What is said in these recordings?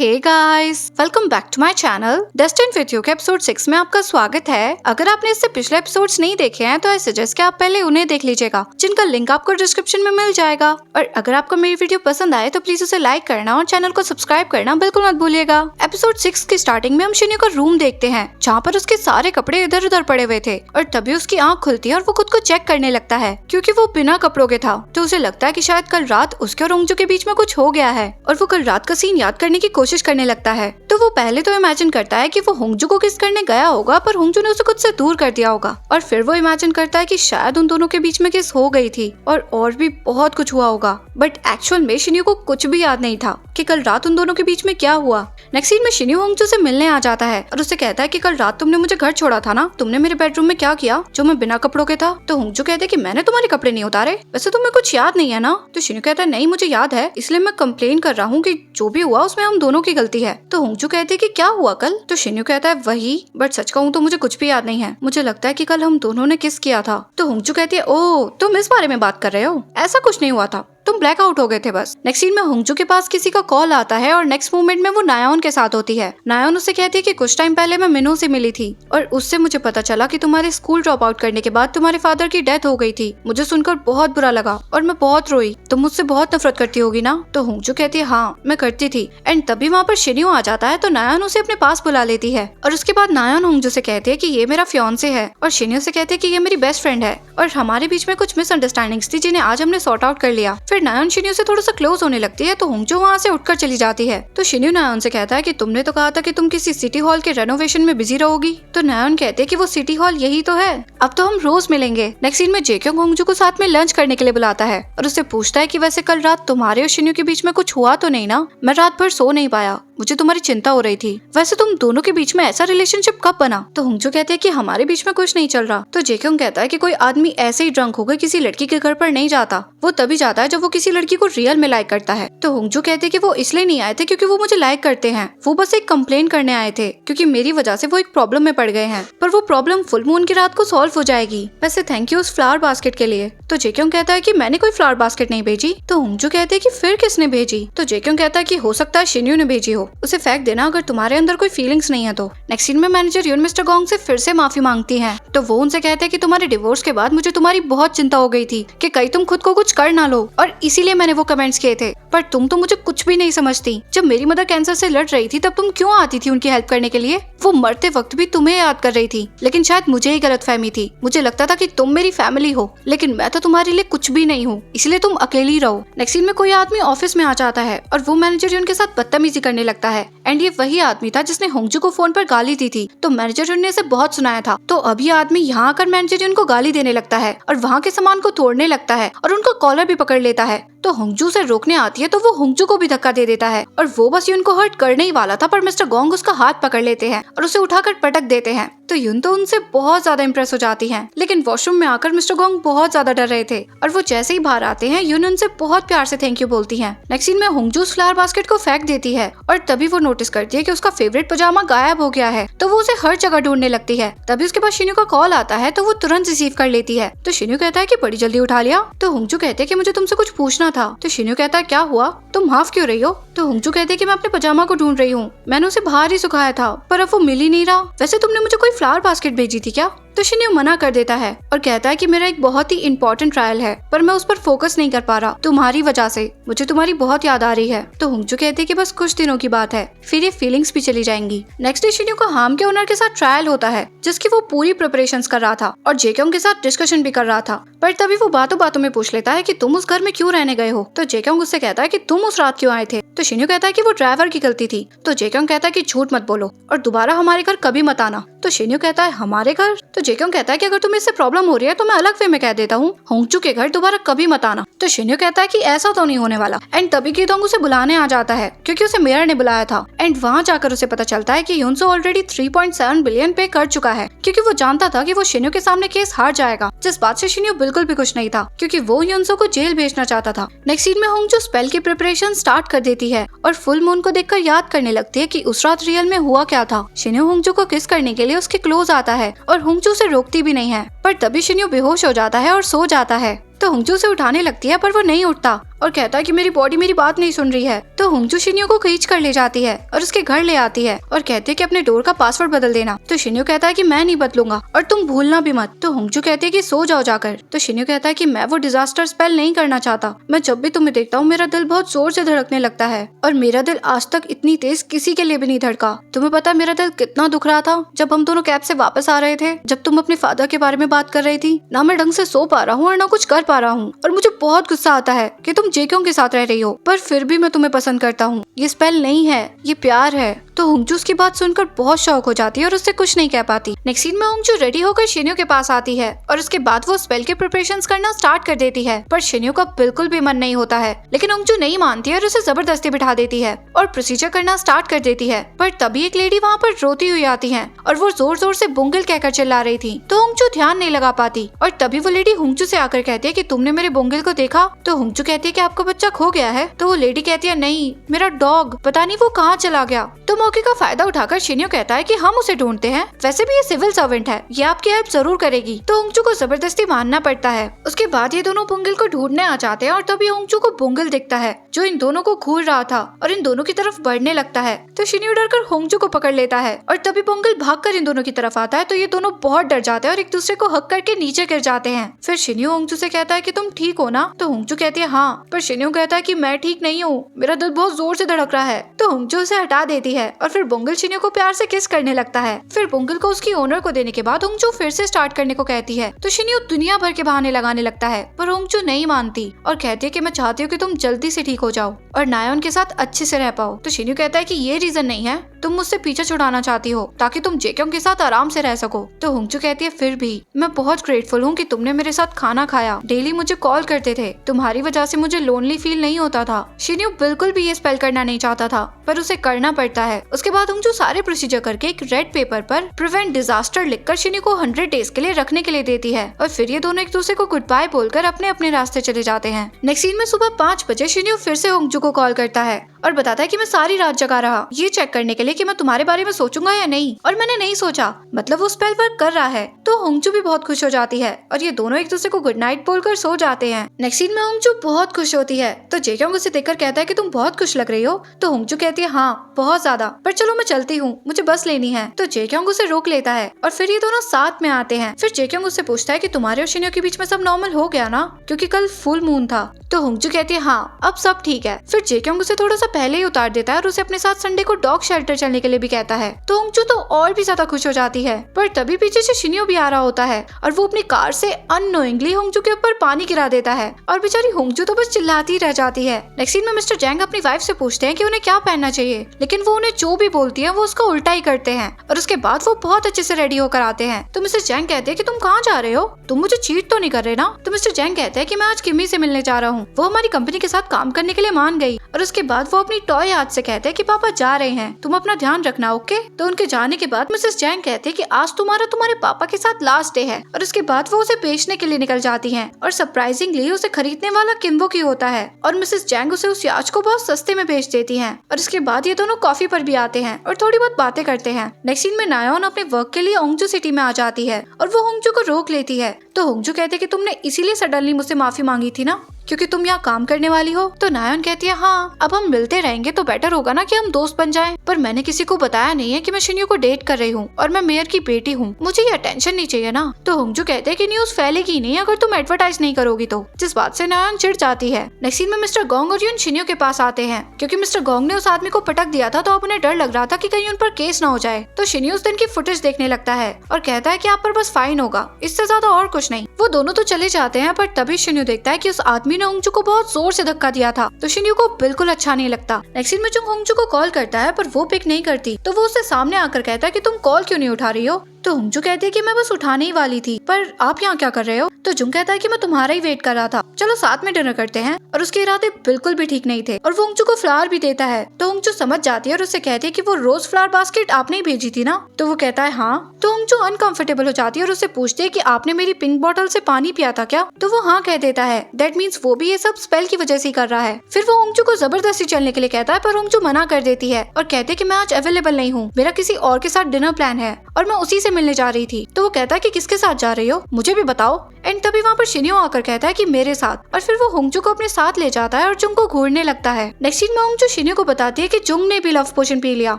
Hey guys, welcome back to my channel Destin with you के episode 6 में आपका स्वागत है। अगर आपने इससे पिछले एपिसोड्स नहीं देखे हैं तो आई सजेस्ट कि आप पहले उन्हें देख लीजिएगा, जिनका लिंक आपको डिस्क्रिप्शन में मिल जाएगा। और अगर आपको मेरी वीडियो पसंद आए तो प्लीज उसे लाइक करना और चैनल को सब्सक्राइब करना बिल्कुल मत भूलिएगा। एपिसोड 6 की स्टार्टिंग में हम शिन्यू का रूम देखते हैं, जहाँ पर उसके सारे कपड़े इधर उधर पड़े हुए थे और तभी उसकी आँख खुलती है और वो खुद को चेक करने लगता है क्योंकि वो बिना कपड़ों के था। तो उसे लगता है कि शायद कल रात उसके और होंगजू के बीच में कुछ हो गया है और वो कल रात का सीन याद करने की कोशिश करने लगता है। तो वो पहले तो इमेजिन करता है कि वो होंगजू को किस करने गया होगा, पर होंगजू ने उसे खुद से दूर कर दिया होगा। और फिर वो इमेजिन करता है कि शायद उन दोनों के बीच में किस हो गई थी और भी बहुत कुछ हुआ होगा। बट एक्चुअल में शिन्यू को कुछ भी याद नहीं था कि कल रात उन दोनों के बीच में क्या हुआ। नेक्स्ट सीन में शिन्यू होंगजू से मिलने आ जाता है और उससे कहता है कि कल रात तुमने मुझे घर छोड़ा था ना, तुमने मेरे बेडरूम में क्या किया जो मैं बिना कपड़ों के था। तो होंगजू कहते हैं कि मैंने तुम्हारे कपड़े नहीं उतारे, वैसे तुम्हें कुछ याद नहीं है ना। तो शिन्यू कहता है नहीं मुझे याद है, इसलिए मैं कंप्लेन कर रहा हूँ कि जो भी हुआ उसमें हम दोनों की गलती है। तो होंगजू कहते हैं कि क्या हुआ कल। तो शिन्यू कहता है वही, बट सच कहूँ तो मुझे कुछ भी याद नहीं है, मुझे लगता है कि कल हम दोनों ने किस किया था। तो होंगजू कहती है ओह तुम इस बारे में बात कर रहे हो, ऐसा कुछ नहीं हुआ था, तुम ब्लैक आउट हो गए थे बस। नेक्स्ट सीन में होंगजू के पास किसी का कॉल आता है और नेक्स्ट मोमेंट में वो नायोन के साथ होती है। नायोन उससे कहती है कि कुछ टाइम पहले मैं मिनो से मिली थी और उससे मुझे पता चला कि तुम्हारे स्कूल ड्रॉप आउट करने के बाद तुम्हारे फादर की डेथ हो गई थी। मुझे सुनकर बहुत बुरा लगा और मैं बहुत रोई। तुम मुझसे बहुत नफरत करती होगी ना। तो होंगजू कहती है हाँ मैं करती थी। एंड तभी वहाँ पर शिन्यू आ जाता है तो नायोन उसे अपने पास बुला लेती है और उसके बाद नायोन होंगजू से कहती है कि ये मेरा फियांसे है और शिन्यू से कहते हैं कि ये मेरी बेस्ट फ्रेंड है और हमारे बीच में कुछ मिसअंडरस्टैंडिंग्स थी जिन्हें आज हमने सॉर्ट आउट कर लिया। फिर नायोन शिन्यू से थोड़ा सा क्लोज होने लगती है तो होंगजू वहाँ से उठकर चली जाती है। तो शिन्यू नायोन से कहता है कि तुमने तो कहा था कि तुम किसी सिटी हॉल के रेनोवेशन में बिजी रहोगी। तो नायोन कहते हैं कि वो सिटी हॉल यही तो है, अब तो हम रोज मिलेंगे। नेक्स्ट सीन में जेक्योंग होंगजू को साथ में लंच करने के लिए बुलाता है और उससे पूछता है कि वैसे कल रात तुम्हारे और शिन्यू के बीच में कुछ हुआ तो नहीं ना, मैं रात भर सो नहीं पाया, मुझे तुम्हारी चिंता हो रही थी। वैसे तुम दोनों के बीच में ऐसा रिलेशनशिप कब बना। तो होंगजू कहते हैं कि हमारे बीच में कुछ नहीं चल रहा। तो जेक्योंग कहता है कि कोई आदमी ऐसे ही ड्रंक होकर किसी लड़की के घर पर नहीं जाता, वो तभी जाता है जब वो किसी लड़की को रियल में लाइक करता है। तो होंगजू कहते हैं कि वो इसलिए नहीं आए थे क्योंकि वो मुझे लाइक करते हैं, वो बस एक कंप्लेन करने आए थे क्योंकि मेरी वजह से वो एक प्रॉब्लम में पड़ गए हैं, पर वो प्रॉब्लम फुल मून की रात को सॉल्व हो जाएगी। वैसे थैंक यू उस फ्लावर बास्केट के लिए। तो जेक्योंग कहता है कि मैंने कोई फ्लावर बास्केट नहीं भेजी। तो होंगजू कहते हैं कि फिर किसने भेजी। तो जेक्योंग कहता है कि हो सकता है शिन्यू ने भेजी हो, उसे फेंक देना अगर तुम्हारे अंदर कोई फीलिंग्स नहीं है तो। नेक्स्ट सीन में मैनेजर यून मिस्टर गोंग से फिर से माफी मांगती हैं। तो वो उनसे कहते हैं कि तुम्हारे डिवोर्स के बाद मुझे तुम्हारी बहुत चिंता हो गई थी कि कहीं तुम खुद को कुछ कर ना लो और इसीलिए मैंने वो कमेंट्स किए थे, पर तुम तो मुझे कुछ भी नहीं समझती। जब मेरी मदर कैंसर से लड़ रही थी तब तुम क्यों आती थी उनकी हेल्प करने के लिए, वो मरते वक्त भी तुम्हें याद कर रही थी। लेकिन शायद मुझे ही गलतफहमी थी, मुझे लगता था कि तुम मेरी फैमिली हो, लेकिन मैं तो तुम्हारे लिए कुछ भी नहीं हूँ, इसलिए तुम अकेली रहो। नेक्स्ट सीन में कोई आदमी ऑफिस में आ जाता है और वो मैनेजर उनके साथ बदतमीजी करने लगता है। एंड ये वही आदमी था जिसने होंगजू को फोन पर गाली दी थी। तो मैनेजर ने इसे बहुत सुनाया था। तो अब ये आदमी यहाँ आकर मैनेजर उनको गाली देने लगता है और वहाँ के सामान को तोड़ने लगता है और उनका कॉलर भी पकड़ लेता है। तो होंगजू से रोकने आती है तो वो होंगजू को भी धक्का दे देता है और वो बस यून को हर्ट करने ही वाला था, पर मिस्टर गोंग उसका हाथ पकड़ लेते हैं और उसे उठाकर पटक देते हैं। तो यून तो उनसे बहुत ज्यादा इम्प्रेस हो जाती है, लेकिन वॉशरूम में आकर मिस्टर गोंग बहुत ज्यादा डर रहे थे और वो जैसे ही बाहर आते हैं यून उनसे बहुत प्यार से थैंक यू बोलती है। नेक्स्ट सीन में होंगजू फ्लावर बास्केट को फेंक देती है और तभी वो नोटिस करती है कि उसका फेवरेट पजामा गायब हो गया है। तो वो उसे हर जगह ढूंढने लगती है। तभी उसके पास शिन्यू का कॉल आता है तो वो तुरंत रिसीव कर लेती है। तो शिन्यू कहता है कि बड़ी जल्दी उठा लिया। तो होंगजू कहते हैं कि मुझे तुमसे कुछ पूछना था। तो शिन्यू कहता है क्या हुआ, तुम हाफ क्यों रही हो। तो होंगजू कहते हैं कि मैं अपने पजामा को ढूंढ रही हूँ, मैंने उसे बाहर ही सुखाया था पर अब वो मिल ही नहीं रहा। वैसे तुमने मुझे कोई फ्लावर बास्केट भेजी थी क्या। तो शिन्यू मना कर देता है और कहता है कि मेरा एक बहुत ही इंपॉर्टेंट ट्रायल है पर मैं उस पर फोकस नहीं कर पा रहा, तुम्हारी वजह से मुझे तुम्हारी बहुत याद आ रही है। तो होंगजू कहते हैं कि बस कुछ दिनों की बात है, फिर ये फीलिंग्स भी चली जाएंगी। नेक्स्ट डे शिन्यू का हाम के ओनर के साथ ट्रायल होता है जिसकी वो पूरी प्रिपरेशंस कर रहा था और जेक्योंग के साथ डिस्कशन भी कर रहा था, पर तभी वो बातों बातों में पूछ लेता है कि तुम उस घर में क्यों रहने गए हो। तो जेक्योंग उससे कहता है कि तुम उस रात क्यों आए थे। तो शिन्यू कहता है कि वो ड्राइवर की गलती थी। तो जेक्योंग कहता है कि झूठ मत बोलो और दोबारा हमारे घर कभी मत आना। तो शिन्यू कहता है हमारे घर। तो जेक्योंग कहता है कि अगर तुम्हें इससे प्रॉब्लम हो रही है तो मैं अलग वे में कह देता हूँ, होंगजू के घर दोबारा कभी मत आना। तो शिन्यू कहता है कि ऐसा तो नहीं होने वाला। एंड तभी कीदोंग उसे बुलाने आ जाता है क्योंकि उसे मेयर ने बुलाया था। एंड वहाँ जाकर उसे पता चलता है कि यूनसो ऑलरेडी 3.7 बिलियन पे कर चुका है क्योंकि वो जानता था कि वो शिन्यू के सामने केस हार जाएगा, जिस बात से शिन्यू बिल्कुल भी खुश नहीं था क्योंकि वो यूनसो को जेल भेजना चाहता था। नेक्स्ट सीन में होंगजू स्पेल की प्रिपरेशन स्टार्ट कर देती है और फुल मून को देखकर याद करने लगती है कि उस रात रियल में हुआ क्या था। शिन्यू होंगजू को किस करने के लिए उसके क्लोज आता है और होंगजू से रोकती भी नहीं है, पर तभी शिन्यू बेहोश हो जाता है और सो जाता है। तो होंगजू से उठाने लगती है पर वो नहीं उठता और कहता है कि मेरी बॉडी मेरी बात नहीं सुन रही है। तो होंगजू शिन्यो को खींच कर ले जाती है और उसके घर ले आती है और कहती है कि अपने डोर का पासवर्ड बदल देना। तो शिन्यो कहता है कि मैं नहीं बदलूंगा और तुम भूलना भी मत। तो होंगजू कहती है कि सो जाओ जाकर। तो शिन्यो कहता है कि मैं वो डिजास्टर स्पेल नहीं करना चाहता। मैं जब भी तुम्हें देखता हूँ मेरा दिल बहुत जोर से धड़कने लगता है और मेरा दिल आज तक इतनी तेज किसी के लिए भी नहीं धड़का। तुम्हें पता है मेरा दिल कितना दुख रहा था जब हम दोनों कैब से वापस आ रहे थे, जब तुम अपने फादर के बारे में बात कर रही थी। ना मैं ढंग से सो पा रहा हूँ और ना कुछ कर पा रहा हूँ और मुझे बहुत गुस्सा आता है कि तुम जेक्योंग के साथ रह रही हो, पर फिर भी मैं तुम्हें पसंद करता हूँ। ये स्पेल नहीं है, ये प्यार है। तो होंगजू उसकी बात सुनकर बहुत शौक हो जाती है और उससे कुछ नहीं कह पाती। नेक्स्ट सीन में होंगजू रेडी होकर शिन्यो के पास आती है और उसके बाद वो स्पेल के प्रिपरेशंस करना स्टार्ट कर देती है, पर शिन्यो का बिल्कुल भी मन नहीं होता है। लेकिन होंगजू नहीं मानती है और उसे जबरदस्ती बिठा देती है और प्रोसीजर करना स्टार्ट कर देती है। पर तभी एक लेडी वहाँ पर रोती हुई आती है और वो जोर जोर से बुंगल कहकर चिल्ला रही थी। तो होंगजू ध्यान नहीं लगा पाती और तभी वो लेडी होंगजू से आकर कहती है कि तुमने मेरे बुंगल को देखा? तो होंगजू कहती है कि आपका बच्चा खो गया है। तो वो लेडी कहती है नहीं, मेरा डॉग पता नहीं वो कहाँ चला गया। तो मौके का फायदा उठाकर शिन्यो कहता है कि हम उसे ढूंढते हैं, वैसे भी ये सिविल सर्वेंट है, ये आपकी हेल्प जरूर करेगी। तो होंगजू को जबरदस्ती मानना पड़ता है। उसके बाद ये दोनों बुंगल को ढूंढने आ जाते हैं और तभी होंगजू को बुंगल दिखता है जो इन दोनों को घूर रहा था और इन दोनों की तरफ बढ़ने लगता है। तो शिन्यो डरकर होंगजू को पकड़ लेता है और तभी बुंगल भागकर इन दोनों की तरफ आता है। तो ये दोनों बहुत डर जाते हैं और एक दूसरे को हक करके नीचे गिर जाते हैं। फिर शिन्यो होंगजू से कहता है कि तुम ठीक हो ना? तो होंगजू कहती है हाँ, पर शिन्यो कहता है कि मैं ठीक नहीं हूँ, मेरा दिल बहुत जोर से धड़क रहा है। तो होंगजू उसे हटा देती है और फिर बुंगल शिन्यो को प्यार से किस करने लगता है। फिर बुंगल को उसकी ओनर को देने के बाद होंगजू फिर से स्टार्ट करने को कहती है। तो शिन्यो दुनिया भर के बहाने लगाने लगता है, पर होंगजू नहीं मानती और कहती है कि मैं चाहती हूँ कि तुम जल्दी से ठीक हो जाओ और नायोन के साथ अच्छे से रह पाओ। तो शिन्यो कहता है कि ये रीजन नहीं है, तुम मुझसे पीछे छुड़ाना चाहती हो ताकि तुम जेक्योंग के साथ आराम से रह सको। तो होंगजू कहती है फिर भी मैं बहुत ग्रेटफुल हूँ कि तुमने मेरे साथ खाना खाया, डेली मुझे कॉल करते थे, तुम्हारी वजह से मुझे लोनली फील नहीं होता था। शिन्यो बिल्कुल भी ये स्पेल करना नहीं चाहता था, पर उसे करना पड़ता है। उसके बाद होंगजू सारे प्रोसीजर करके एक रेड पेपर पर प्रिवेंट डिजास्टर लिखकर शिन्यो को 100 डेज के लिए रखने के लिए देती है और फिर ये दोनों एक दूसरे को गुड बाय बोलकर अपने अपने रास्ते चले जाते हैं। नेक्स्ट सीन में सुबह 5 बजे शिन्यो फिर से होंगजू को कॉल करता है और बताता है कि मैं सारी रात जगा रहा ये चेक करने के लिए कि मैं तुम्हारे बारे में सोचूंगा या नहीं, और मैंने नहीं सोचा, मतलब वो स्पेल वर्क कर रहा है। तो होंगजू भी बहुत खुश हो जाती है और ये दोनों एक दूसरे को गुड नाइट बोलकर सो जाते हैं। नेक्स्ट सीन में होंगजू बहुत खुश होती है तो जेक्योंग उसे देखकर कहता है कि तुम बहुत खुश लग रही हो। तो होंगजू कहती है हाँ बहुत ज्यादा, पर चलो मैं चलती हूँ, मुझे बस लेनी है। तो जेक्योंग उसे रोक लेता है और फिर ये दोनों साथ में आते हैं। फिर जेक्योंग उससे पूछता है कि तुम्हारे और शिन्यो के बीच में सब नॉर्मल हो गया ना, क्योंकि कल फुल मून था। तो होंगजू कहती है हाँ अब सब ठीक है। फिर जेक्योंग उसे थोड़ा सा पहले ही उतार देता है और उसे अपने साथ संडे को डॉग शेल्टर चलने के लिए भी कहता है। तो होंगजू तो और भी ज्यादा खुश हो जाती है, पर तभी पीछे से शिन्यो भी आ रहा होता है और वो अपनी कार से अननोइंगली होंगजू के ऊपर पानी गिरा देता है और बेचारी होंगजू तो बस चिल्लाती रह जाती है। नेक्स्ट सीन में मिस्टर जैंग अपनी वाइफ से पूछते हैं कि उन्हें क्या पहनना चाहिए, लेकिन वो उन्हें जो भी बोलती है वो उसका उल्टा ही करते हैं और उसके बाद वो बहुत अच्छे से रेडी होकर आते हैं। तो मिस्टर जैंग कहते हैं कि तुम कहाँ जा रहे हो, तुम मुझे चीट तो नहीं कर रहे ना? तो मिस्टर जैंग कहते हैं कि मैं आज किमी से मिलने जा रहा हूँ, वो हमारी कंपनी के साथ काम करने के लिए मान गई। और उसके बाद वो अपनी टॉय याद से कहते हैं कि पापा जा रहे हैं, तुम अपना ध्यान रखना, ओके? तो उनके जाने के बाद मिसेस जैंग कहते हैं कि आज तुम्हारे पापा के साथ लास्ट डे है और उसके बाद वो उसे बेचने के लिए निकल जाती हैं और सरप्राइजिंगली उसे खरीदने वाला किम्बो की होता है और मिसेस जैंग उसे उस याच को बहुत सस्ते में बेच देती हैं। और इसके बाद ये दोनों कॉफी पर भी आते हैं और थोड़ी बहुत बातें करते हैं। नेक्स्ट सीन में नायोन अपने वर्क के लिए होंगजू सिटी में आ जाती है और वो होंगजू को रोक लेती है। तो होंगजू कहते हैं कि तुमने इसीलिए सडनली मुझसे माफी मांगी थी ना, क्योंकि तुम यहाँ काम करने वाली हो? तो नायोन कहती है हाँ अब हम मिलते रहेंगे तो बेटर होगा ना कि हम दोस्त बन जाएं, पर मैंने किसी को बताया नहीं है कि मैं शिन्यो को डेट कर रही हूँ और मैं मेयर की बेटी हूँ, मुझे ये अटेंशन नहीं चाहिए ना। तो होंगजू कहते हैं कि न्यूज फैलेगी नहीं अगर तुम एडवर्टाइज नहीं करोगी तो, जिस बात से नायोन चिढ़ जाती है। नेक्स्ट सीन में मिस्टर गोंग और यून शिन्यो के पास आते हैं क्योंकि मिस्टर गोंग ने उस आदमी को पटक दिया था तो अब उन्हें डर लग रहा था कि कहीं उन पर केस ना हो जाए। तो शिन्यो उस दिन की फुटेज देखने लगता है और कहता है कि आप पर बस फाइन होगा, इससे ज्यादा और कुछ नहीं। वो दोनों तो चले जाते हैं, पर तभी शिन्यो देखता है कि उस आदमी ने होंगजू को बहुत जोर से धक्का दिया था। तो शिन्यो को बिल्कुल अच्छा नहीं लगता। नेक्स्ट सीन में जुंग होंगजू को कॉल करता है पर वो पिक नहीं करती, तो वो उससे सामने आकर कहता है कि तुम कॉल क्यों नहीं उठा रही हो? तो होंगजू कहती है कि मैं बस उठाने ही वाली थी, पर आप यहाँ क्या कर रहे हो? तो जुंग कहता है कि मैं तुम्हारा ही वेट कर रहा था, चलो साथ में डिनर करते हैं। और उसके इरादे बिल्कुल भी ठीक नहीं थे और वो होंगजू को फ्लावर भी देता है। तो होंगजू समझ जाती है और उससे कहती है कि वो रोज फ्लावर बास्केट आपने ही भेजी थी ना? तो वो कहता है हाँ। तो होंगजू अनकंफर्टेबल हो जाती है और उससे पूछती है कि आपने मेरी पिंक बॉटल से पानी पिया था क्या? तो वो हाँ कह देता है। दैट मीन्स वो भी ये सब स्पेल की वजह से ही कर रहा है। फिर वो होंगजू को जबरदस्ती चलने के लिए कहता है, पर होंगजू मना कर देती है और कहते है कि मैं आज अवेलेबल नहीं हूँ, मेरा किसी और के साथ डिनर प्लान है और मैं उसी से से मिलने जा रही थी। तो वो कहता है कि किसके साथ जा रही हो, मुझे भी बताओ। एंड तभी वहाँ पर शिन्यो आकर कहता है कि मेरे साथ, और फिर वो होंगजू को अपने साथ ले जाता है और जुंग को घूरने लगता है। नेक्स्ट सीन में होंगजू शिन्यो को बताती है कि जुंग ने भी लव पोशन पी लिया।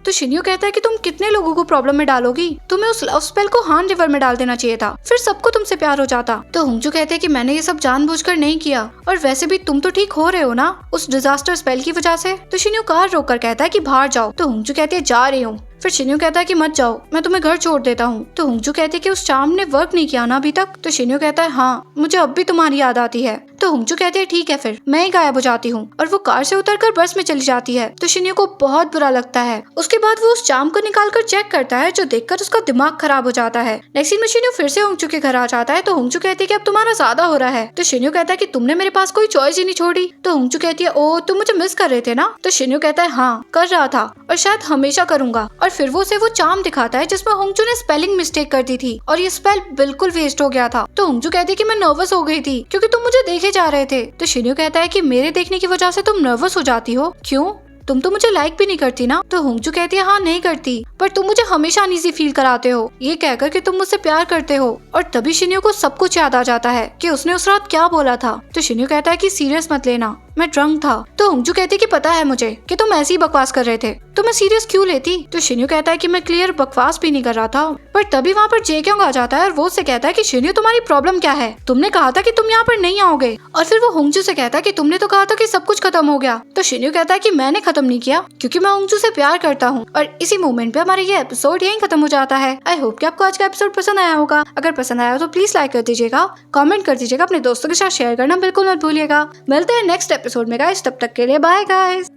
तो शिन्यो कहता है कि तुम कितने लोगों को प्रॉब्लम में डालोगी, तुम्हें उस लव स्पेल को हान रिवर में डाल देना चाहिए था, फिर सबको तुमसे प्यार हो जाता। तो होंगजू कहते हैं कि मैंने ये सब जानबूझकर नहीं किया, और वैसे भी तुम तो ठीक हो रहे हो ना उस डिजास्टर स्पेल की वजह से। तो शिन्यो कार रोककर कहता है कि बाहर जाओ। तो होंगजू कहती है जा रही हूँ। फिर शिन्यो कहता है कि मत जाओ, मैं तुम्हें घर छोड़ देता हूँ। तो होंगजू कहती है कि उस चार्म ने वर्क नहीं किया ना अभी तक। तो शिन्यो कहता है हाँ, मुझे अब भी तुम्हारी याद आती है। तो होंगजू कहती है ठीक है, फिर मैं ही गायब हो जाती हूँ, और वो कार से उतरकर बस में चली जाती है। तो शिन्यो को बहुत बुरा लगता है। उसके बाद वो उस चार्म को निकालकर चेक करता है, जो देखकर उसका दिमाग खराब हो जाता है। नेक्स्ट सीन में शिन्यो फिर से होंगजू के घर आ जाता है। तो होंगजू कहती है कि अब तुम्हारा ज्यादा हो रहा है। तो शिन्यो कहता है कि तुमने मेरे पास कोई चॉइस ही नहीं छोड़ी। तो होंगजू कहती है ओ, तुम मुझे मिस कर रहे थे ना। तो शिन्यो कहता है हाँ, कर रहा था, और शायद हमेशा करूंगा। और फिर वो उसे वो चार्म दिखाता है जिसमें होंगजू ने स्पेलिंग मिस्टेक कर दी थी, और ये स्पेल बिल्कुल वेस्ट हो गया था। तो होंगजू कहती है कि मैं नर्वस हो गई थी क्योंकि तुम मुझे देखे जा रहे थे। तो शिन्यो कहता है कि मेरे देखने की वजह से तुम नर्वस हो जाती हो, क्यों? तुम तो मुझे लाइक भी नहीं करती ना। तो होंगजू कहती है हाँ नहीं करती, पर तुम मुझे हमेशा अनईजी फील कराते हो, ये कहकर कि तुम मुझसे प्यार करते हो। और तभी शिन्यो को सब कुछ याद आ जाता है कि उसने उस रात क्या बोला था। तो शिन्यो कहता है कि सीरियस मत लेना, मैं ड्रंक था। तो होंगजू कहती है कि पता है मुझे कि तुम ऐसी ही बकवास कर रहे थे, तो मैं सीरियस क्यों लेती। तो शिन्यो कहता है कि मैं क्लियर बकवास भी नहीं कर रहा था। पर तभी वहाँ पर जेक्योंग आ जाता है और वो उससे कहता है कि शिन्यो तुम्हारी प्रॉब्लम क्या है, तुमने कहा था कि तुम यहाँ पर नहीं आओगे। और फिर वो होंगजू से कहता है कि तुमने तो कहा था कि सब कुछ खत्म हो गया। तो शिन्यो कहता है कि मैंने खत्म नहीं किया, क्योंकि मैं होंगजू से प्यार करता हूँ। और इसी मोमेंट पे हमारा ये एपिसोड यहीं खत्म हो जाता है। आई होप कि आपको आज का एपिसोड पसंद आया होगा। अगर पसंद आया हो तो प्लीज लाइक कर दीजिएगा, कमेंट कर दीजिएगा, अपने दोस्तों के साथ शेयर करना बिल्कुल मत भूलिएगा। मिलते हैं नेक्स्ट एपिसोड में गाइस, तब तक के लिए बाय गाइस।